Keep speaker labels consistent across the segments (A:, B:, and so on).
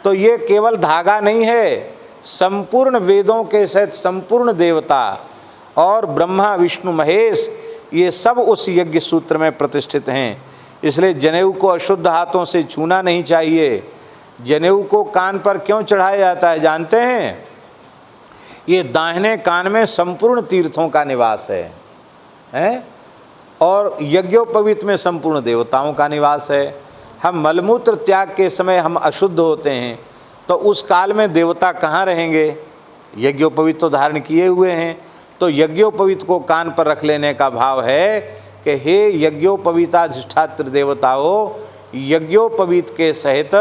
A: तो ये केवल धागा नहीं है, संपूर्ण वेदों के सहित संपूर्ण देवता और ब्रह्मा विष्णु महेश ये सब उस यज्ञ सूत्र में प्रतिष्ठित हैं। इसलिए जनेऊ को अशुद्ध हाथों से छूना नहीं चाहिए। जनेऊ को कान पर क्यों चढ़ाया जाता है जानते हैं? ये दाहिने कान में संपूर्ण तीर्थों का निवास है और यज्ञोपवीत में संपूर्ण देवताओं का निवास है। हम मलमूत्र त्याग के समय हम अशुद्ध होते हैं, तो उस काल में देवता कहाँ रहेंगे? यज्ञोपवीत तो धारण किए हुए हैं, तो यज्ञोपवीत को कान पर रख लेने का भाव है कि हे यज्ञोपवीताधिष्ठात्र देवताओं, यज्ञोपवीत के सहित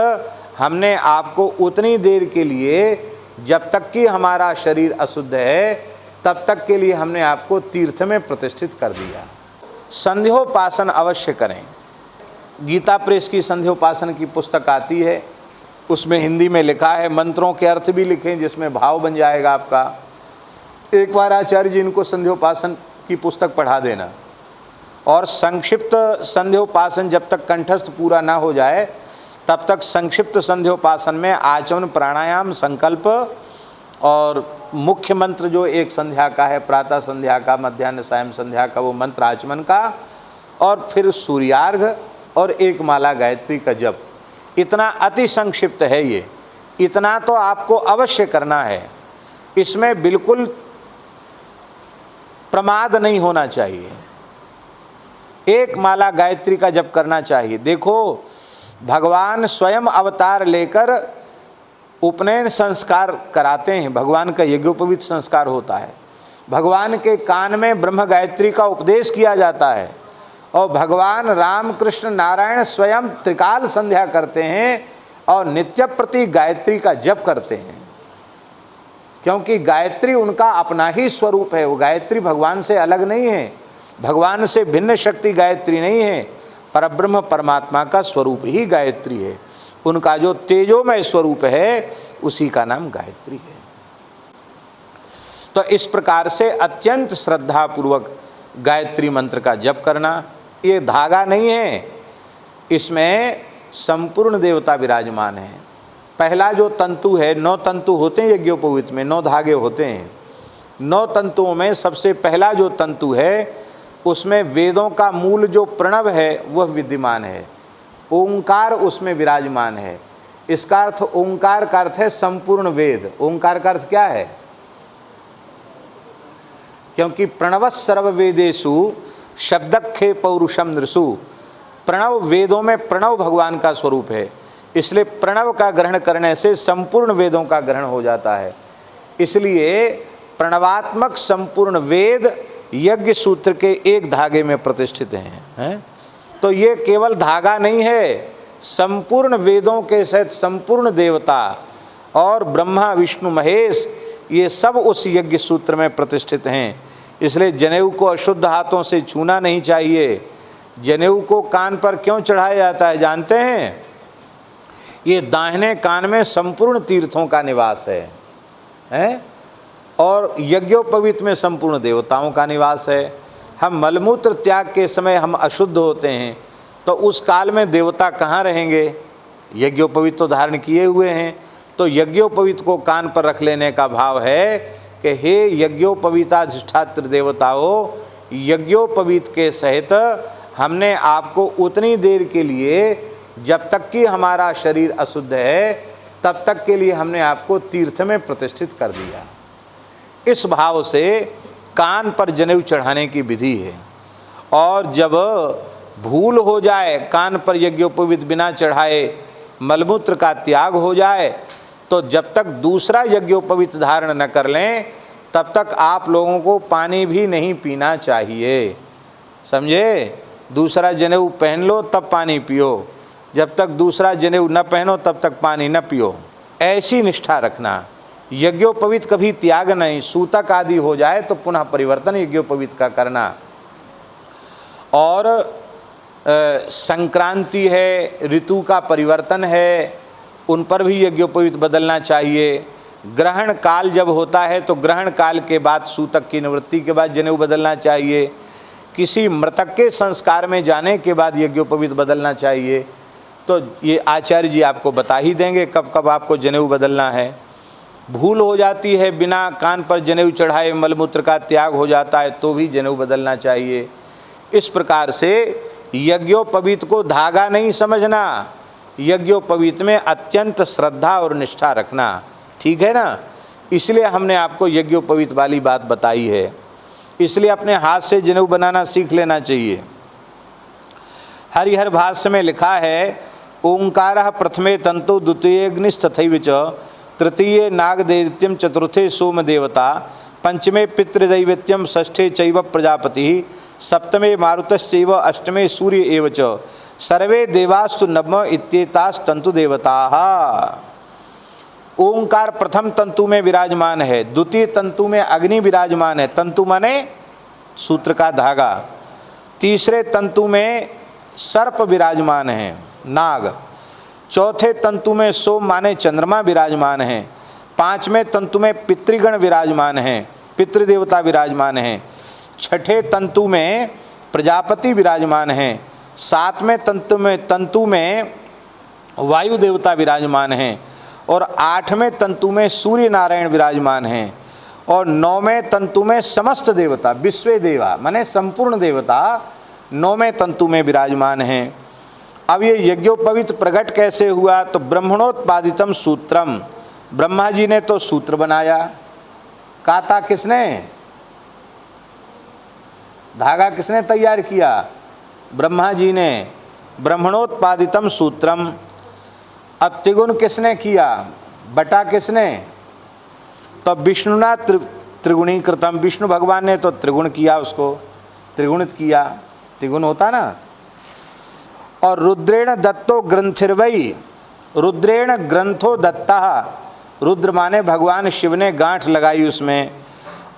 A: हमने आपको उतनी देर के लिए, जब तक कि हमारा शरीर अशुद्ध है, तब तक के लिए हमने आपको तीर्थ में प्रतिष्ठित कर दिया। संध्योपासन अवश्य करें। गीता प्रेस की संध्योपासन की पुस्तक आती है, उसमें हिंदी में लिखा है, मंत्रों के अर्थ भी लिखें जिसमें भाव बन जाएगा आपका। एक बार आचार्य जी इनको संध्योपासन की पुस्तक पढ़ा देना, और संक्षिप्त संध्योपासन जब तक कंठस्थ पूरा ना हो जाए तब तक संक्षिप्त संध्योपासन में आचमन, प्राणायाम, संकल्प और मुख्य मंत्र जो एक संध्या का है, प्रातः संध्या का, मध्याह्न सायं संध्या का, वो मंत्र आचमन का, और फिर सूर्यार्घ और एक माला गायत्री का जप। इतना अति संक्षिप्त है ये, इतना तो आपको अवश्य करना है। इसमें बिल्कुल प्रमाद नहीं होना चाहिए। एक माला गायत्री का जप करना चाहिए। देखो, भगवान स्वयं अवतार लेकर उपनयन संस्कार कराते हैं, भगवान का यज्ञोपवीत संस्कार होता है, भगवान के कान में ब्रह्म गायत्री का उपदेश किया जाता है, और भगवान राम कृष्ण नारायण स्वयं त्रिकाल संध्या करते हैं और नित्य प्रति गायत्री का जप करते हैं, क्योंकि गायत्री उनका अपना ही स्वरूप है। वो गायत्री भगवान से अलग नहीं है, भगवान से भिन्न शक्ति गायत्री नहीं है, परब्रह्म परमात्मा का स्वरूप ही गायत्री है। उनका जो तेजोमय स्वरूप है उसी का नाम गायत्री है। तो इस प्रकार से अत्यंत श्रद्धा पूर्वक गायत्री मंत्र का जप करना, ये धागा नहीं है, इसमें संपूर्ण देवता विराजमान है। पहला जो तंतु है, 9 तंतु होते हैं यज्ञोपवीत में, 9 धागे होते हैं। 9 तंतुओं में सबसे पहला जो तंतु है उसमें वेदों का मूल जो प्रणव है वह विद्यमान है, ओंकार उसमें विराजमान है। इसका अर्थ, ओंकार का अर्थ है संपूर्ण वेद। ओंकार का अर्थ क्या है? क्योंकि प्रणव सर्व वेदेषु शब्दखे पौरुषम नृषु, प्रणव वेदों में प्रणव भगवान का स्वरूप है, इसलिए प्रणव का ग्रहण करने से संपूर्ण वेदों का ग्रहण हो जाता है। इसलिए प्रणवात्मक संपूर्ण वेद यज्ञ सूत्र के एक धागे में प्रतिष्ठित हैं। तो ये केवल धागा नहीं है, संपूर्ण वेदों के सहित संपूर्ण देवता और ब्रह्मा विष्णु महेश ये सब उस यज्ञ सूत्र में प्रतिष्ठित हैं। इसलिए जनेऊ को अशुद्ध हाथों से छूना नहीं चाहिए। जनेऊ को कान पर क्यों चढ़ाया जाता है जानते हैं? ये दाहिने कान में संपूर्ण तीर्थों का निवास है और यज्ञोपवीत में संपूर्ण देवताओं का निवास है। हम मलमूत्र त्याग के समय हम अशुद्ध होते हैं, तो उस काल में देवता कहाँ रहेंगे? यज्ञोपवीत तो धारण किए हुए हैं, तो यज्ञोपवीत को कान पर रख लेने का भाव है कि हे यज्ञोपवीताधिष्ठात्र देवताओं, यज्ञोपवीत के सहित हमने आपको उतनी देर के लिए, जब तक कि हमारा शरीर अशुद्ध है, तब तक के लिए हमने आपको तीर्थ में प्रतिष्ठित कर दिया। इस भाव से कान पर जनेऊ चढ़ाने की विधि है। और जब भूल हो जाए, कान पर यज्ञोपवीत बिना चढ़ाए मलमूत्र का त्याग हो जाए, तो जब तक दूसरा यज्ञोपवीत धारण न कर लें तब तक आप लोगों को पानी भी नहीं पीना चाहिए। समझे? दूसरा जनेऊ पहन लो तब पानी पियो, जब तक दूसरा जनेऊ न पहनो तब तक पानी न पियो। ऐसी निष्ठा रखना। यज्ञोपवीत कभी त्याग नहीं। सूतक आदि हो जाए तो पुनः परिवर्तन यज्ञोपवीत का करना। और संक्रांति है, ऋतु का परिवर्तन है, उन पर भी यज्ञोपवीत बदलना चाहिए। ग्रहण काल जब होता है तो ग्रहण काल के बाद, सूतक की निवृत्ति के बाद जनेऊ बदलना चाहिए। किसी मृतक के संस्कार में जाने के बाद यज्ञोपवीत बदलना चाहिए। तो ये आचार्य जी आपको बता ही देंगे कब कब आपको जनेऊ बदलना है। भूल हो जाती है, बिना कान पर जनेऊ चढ़ाए मलमूत्र का त्याग हो जाता है तो भी जनेऊ बदलना चाहिए। इस प्रकार से यज्ञोपवीत को धागा नहीं समझना, यज्ञोपवीत में अत्यंत श्रद्धा और निष्ठा रखना, ठीक है ना। इसलिए हमने आपको यज्ञोपवीत वाली बात बताई है। इसलिए अपने हाथ से जनेऊ बनाना सीख लेना चाहिए। हरिहर भाष्य में लिखा है, ओंकारः प्रथमे तंतु द्वितीयेऽग्निस्तथैव च तृतीये नागदैत्यम चतुर्थे सोमदेवता पंचमे पितृदैवत्यम षष्ठे चैव प्रजापति सप्तमे मारुतश्चैव अष्टमे सूर्य एव च सर्वे देवास्तु नवम इत्येतास्तंतु देवताः। ओंकार प्रथम तंतु में विराजमान है, द्वितीय तंतु में अग्नि विराजमान है, तंतु माने सूत्र का धागा। तीसरे तंतु में सर्प विराजमान है, नाग। चौथे तंतु में सोम माने चंद्रमा विराजमान हैं। पांचवें तंतु में पितृगण विराजमान हैं, पितृदेवता विराजमान हैं। छठे तंतु में प्रजापति विराजमान हैं। सातवें तंतु में वायु देवता विराजमान हैं और आठवें तंतु में सूर्य नारायण विराजमान हैं और नौवें तंतु में समस्त देवता विश्व देवा माने संपूर्ण देवता नौवें तंतु में विराजमान हैं। अब ये यज्ञोपवीत प्रकट कैसे हुआ? तो ब्रह्मणोत्पादितम सूत्रम, ब्रह्मा जी ने तो सूत्र बनाया। काता किसने? धागा किसने तैयार किया? ब्रह्मा जी ने। ब्रह्मणोत्पादितम सूत्रम। अब त्रिगुण किसने किया? बटा किसने? तो विष्णुना त्रिगुणीकृतम, विष्णु भगवान ने तो त्रिगुण किया, उसको त्रिगुणित किया, त्रिगुण होता ना। और रुद्रेण दत्तो ग्रंथिर्वई, रुद्रेण ग्रंथो दत्ता, रुद्र माने भगवान शिव ने गांठ लगाई उसमें,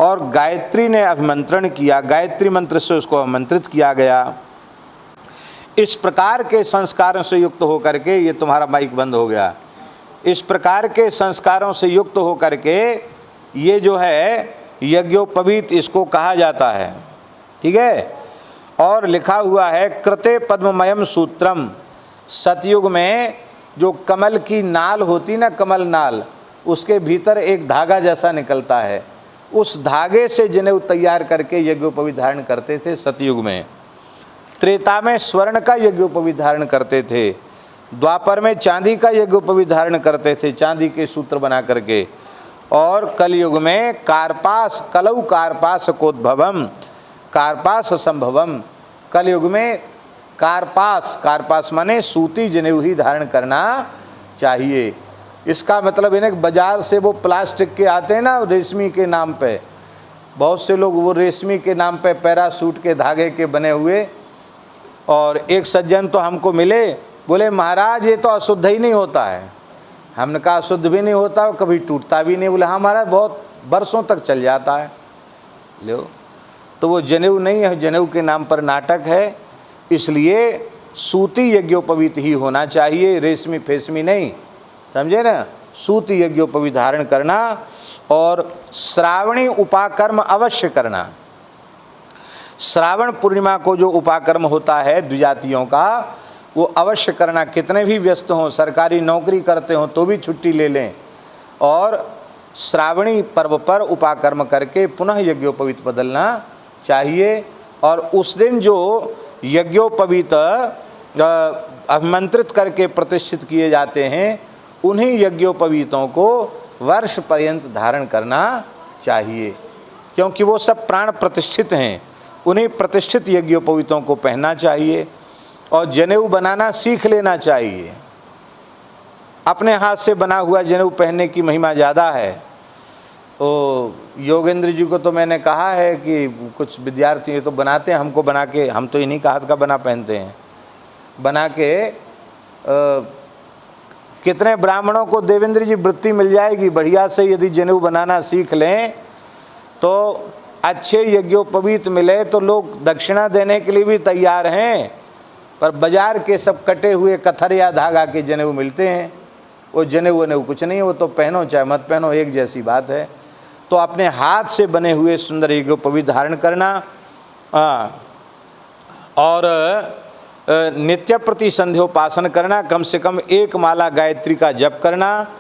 A: और गायत्री ने अभिमंत्रण किया, गायत्री मंत्र से उसको आमंत्रित किया गया। इस प्रकार के संस्कारों से युक्त होकर के, ये तुम्हारा माइक बंद हो गया, इस प्रकार के संस्कारों से युक्त होकर के ये जो है यज्ञोपवीत इसको कहा जाता है, ठीक है। और लिखा हुआ है कृते पद्ममयम सूत्रम, सतयुग में जो कमल की नाल होती ना, कमल नाल, उसके भीतर एक धागा जैसा निकलता है, उस धागे से जनेऊ तैयार करके यज्ञोपवीत धारण करते थे सतयुग में। त्रेता में स्वर्ण का यज्ञोपवीत धारण करते थे, द्वापर में चांदी का यज्ञोपवीत धारण करते थे, चांदी के सूत्र बना करके, और कलयुग में कार्पास, कलौ कार्पास कोद्भवम, कार्पास संभवम, कलयुग में कार्पास, कार्पास माने सूती जनेऊ ही धारण करना चाहिए। इसका मतलब इन्हें बाजार से वो प्लास्टिक के आते हैं ना रेशमी के नाम पे, बहुत से लोग वो रेशमी के नाम पे पैरासूट के धागे के बने हुए, और एक सज्जन तो हमको मिले, बोले महाराज ये तो अशुद्ध ही नहीं होता है। हमने कहा अशुद्ध भी नहीं होता और कभी टूटता भी नहीं। बोले हाँ महाराज बहुत बरसों तक चल जाता है। लो, तो वो जनेऊ नहीं है, जनेऊ के नाम पर नाटक है। इसलिए सूती यज्ञोपवीत ही होना चाहिए, रेशमी फेशमी नहीं, समझे ना। सूती यज्ञोपवीत धारण करना और श्रावणी उपाकर्म अवश्य करना। श्रावण पूर्णिमा को जो उपाकर्म होता है द्विजातियों का, वो अवश्य करना। कितने भी व्यस्त हों, सरकारी नौकरी करते हों तो भी छुट्टी ले लें और श्रावणी पर्व पर उपाकर्म करके पुनः यज्ञोपवीत बदलना चाहिए। और उस दिन जो यज्ञोपवीत अभिमंत्रित करके प्रतिष्ठित किए जाते हैं, उन्हीं यज्ञोपवीतों को वर्ष पर्यंत धारण करना चाहिए, क्योंकि वो सब प्राण प्रतिष्ठित हैं। उन्हीं प्रतिष्ठित यज्ञोपवीतों को पहनना चाहिए और जनेऊ बनाना सीख लेना चाहिए। अपने हाथ से बना हुआ जनेऊ पहनने की महिमा ज़्यादा है। तो योगेंद्र जी को तो मैंने कहा है कि कुछ विद्यार्थी तो बनाते हैं, हमको बना के, हम तो इन्हीं का हाथ का बना पहनते हैं, बना के कितने ब्राह्मणों को देवेंद्र जी वृत्ति मिल जाएगी बढ़िया से, यदि जनेऊ बनाना सीख लें तो अच्छे यज्ञोपवीत मिले तो लोग दक्षिणा देने के लिए भी तैयार हैं। पर बाजार के सब कटे हुए कथर या धागा के जनेऊ मिलते हैं, वो जनेऊ वनेऊ कुछ नहीं, वो तो पहनो चाहे मत पहनो एक जैसी बात है। तो अपने हाथ से बने हुए सुंदर यज्ञोपवीत धारण करना। और नित्य प्रति संध्योपासन करना, कम से कम 1 माला गायत्री का जप करना।